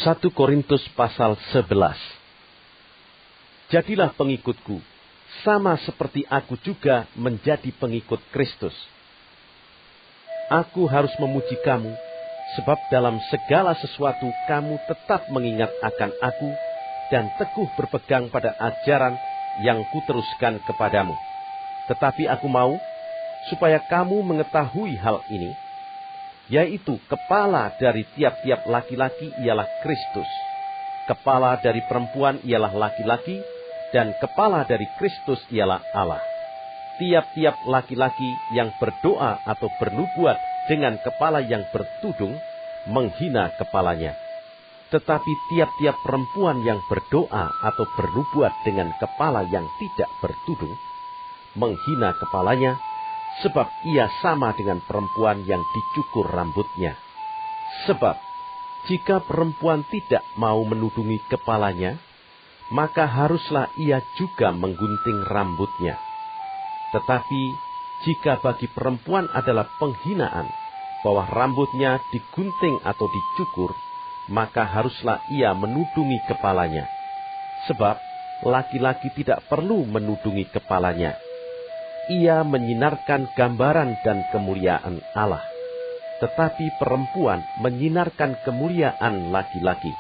1 Korintus pasal 11. Jadilah pengikutku, sama seperti aku juga menjadi pengikut Kristus. Aku harus memuji kamu, sebab dalam segala sesuatu kamu tetap mengingat akan aku dan teguh berpegang pada ajaran yang kuteruskan kepadamu. Tetapi aku mau supaya kamu mengetahui hal ini, yaitu kepala dari tiap-tiap laki-laki ialah Kristus, kepala dari perempuan ialah laki-laki, dan kepala dari Kristus ialah Allah. Tiap-tiap laki-laki yang berdoa atau bernubuat dengan kepala yang bertudung menghina kepalanya. Tetapi tiap-tiap perempuan yang berdoa atau bernubuat dengan kepala yang tidak bertudung menghina kepalanya, sebab ia sama dengan perempuan yang dicukur rambutnya. Sebab jika perempuan tidak mau menudungi kepalanya, maka haruslah ia juga menggunting rambutnya. Tetapi jika bagi perempuan adalah penghinaan bahwa rambutnya digunting atau dicukur, maka haruslah ia menudungi kepalanya. Sebab laki-laki tidak perlu menudungi kepalanya. Ia menyinarkan gambaran dan kemuliaan Allah. Tetapi perempuan menyinarkan kemuliaan laki-laki.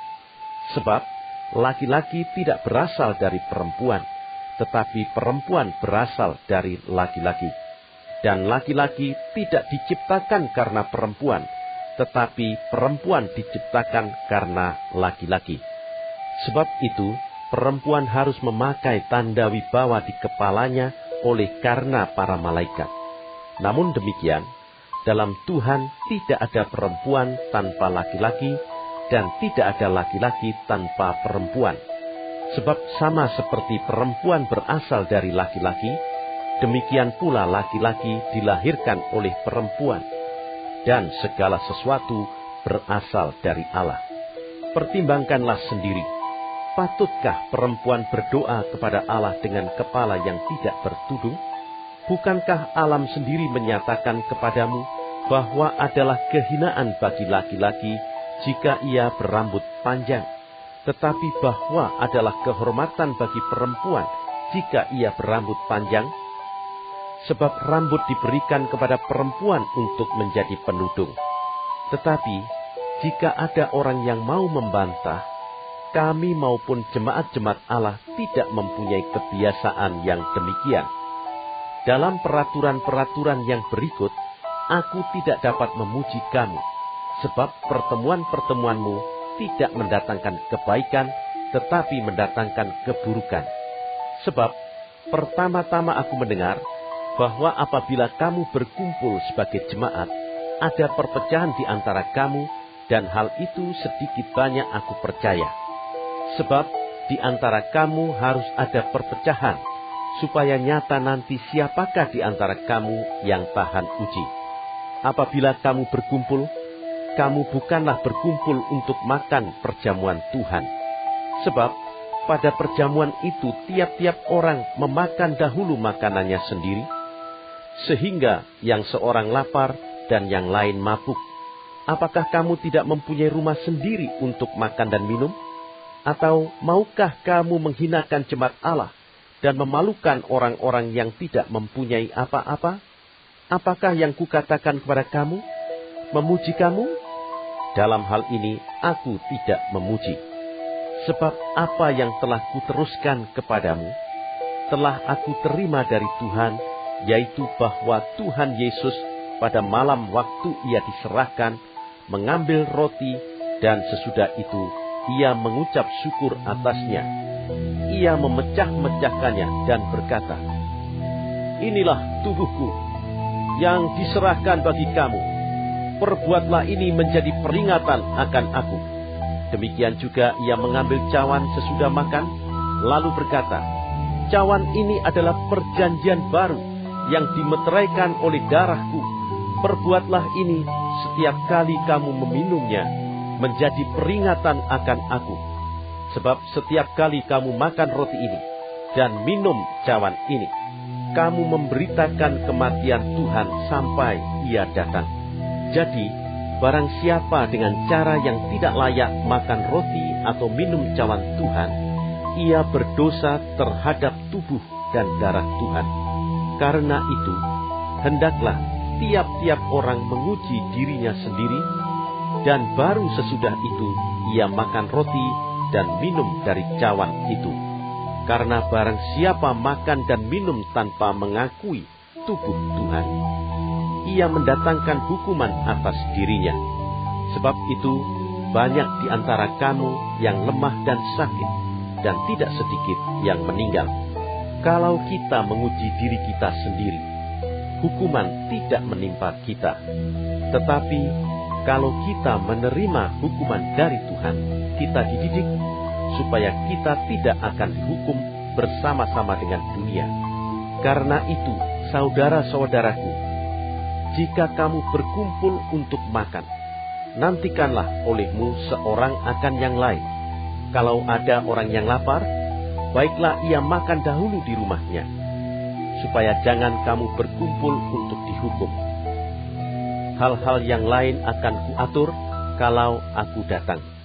Sebab laki-laki tidak berasal dari perempuan, tetapi perempuan berasal dari laki-laki. Dan laki-laki tidak diciptakan karena perempuan, tetapi perempuan diciptakan karena laki-laki. Sebab itu, perempuan harus memakai tanda wibawa di kepalanya oleh karena para malaikat. Namun demikian, dalam Tuhan tidak ada perempuan tanpa laki-laki, dan tidak ada laki-laki tanpa perempuan. Sebab sama seperti perempuan berasal dari laki-laki, demikian pula laki-laki dilahirkan oleh perempuan, dan segala sesuatu berasal dari Allah. Pertimbangkanlah sendiri, patutkah perempuan berdoa kepada Allah dengan kepala yang tidak bertudung? Bukankah alam sendiri menyatakan kepadamu bahwa adalah kehinaan bagi laki-laki jika ia berambut panjang, tetapi bahwa adalah kehormatan bagi perempuan jika ia berambut panjang? Sebab rambut diberikan kepada perempuan untuk menjadi penudung. Tetapi jika ada orang yang mau membantah, kami maupun jemaat-jemaat Allah tidak mempunyai kebiasaan yang demikian. Dalam peraturan-peraturan yang berikut, aku tidak dapat memuji kamu, sebab pertemuan-pertemuanmu tidak mendatangkan kebaikan, tetapi mendatangkan keburukan. Sebab pertama-tama aku mendengar bahwa apabila kamu berkumpul sebagai jemaat, ada perpecahan di antara kamu, dan hal itu sedikit banyak aku percaya. Sebab di antara kamu harus ada perpecahan, supaya nyata nanti siapakah di antara kamu yang tahan uji. Apabila kamu berkumpul, kamu bukanlah berkumpul untuk makan perjamuan Tuhan. Sebab pada perjamuan itu tiap-tiap orang memakan dahulu makanannya sendiri, sehingga yang seorang lapar dan yang lain mabuk. Apakah kamu tidak mempunyai rumah sendiri untuk makan dan minum? Atau maukah kamu menghinakan jemaat Allah dan memalukan orang-orang yang tidak mempunyai apa-apa? Apakah yang kukatakan kepada kamu? Memuji kamu? Dalam hal ini aku tidak memuji. Sebab apa yang telah kuteruskan kepadamu, telah aku terima dari Tuhan, yaitu bahwa Tuhan Yesus pada malam waktu ia diserahkan, mengambil roti, dan sesudah itu ia mengucap syukur atasnya. Ia memecah-mecahkannya dan berkata, "Inilah tubuhku yang diserahkan bagi kamu. Perbuatlah ini menjadi peringatan akan aku." Demikian juga ia mengambil cawan sesudah makan, lalu berkata, "Cawan ini adalah perjanjian baru yang dimeteraikan oleh darahku. Perbuatlah ini setiap kali kamu meminumnya, menjadi peringatan akan aku. Sebab setiap kali kamu makan roti ini dan minum cawan ini, kamu memberitakan kematian Tuhan sampai ia datang. Jadi, Barang siapa dengan cara yang tidak layak makan roti atau minum cawan Tuhan, ia berdosa terhadap tubuh dan darah Tuhan. Karena itu, hendaklah tiap-tiap orang menguji dirinya sendiri, dan baru sesudah itu ia makan roti dan minum dari cawan itu. Karena barang siapa makan dan minum tanpa mengakui tubuh Tuhan, ia mendatangkan hukuman atas dirinya. Sebab itu, banyak di antara kamu yang lemah dan sakit, dan tidak sedikit yang meninggal. Kalau kita menguji diri kita sendiri, hukuman tidak menimpa kita. Tetapi, kalau kita menerima hukuman dari Tuhan, kita dididik supaya kita tidak akan dihukum bersama-sama dengan dunia. Karena itu, saudara-saudaraku, jika kamu berkumpul untuk makan, nantikanlah olehmu seorang akan yang lain. Kalau ada orang yang lapar, baiklah ia makan dahulu di rumahnya, supaya jangan kamu berkumpul untuk dihukum. Hal-hal yang lain akan kuatur kalau aku datang.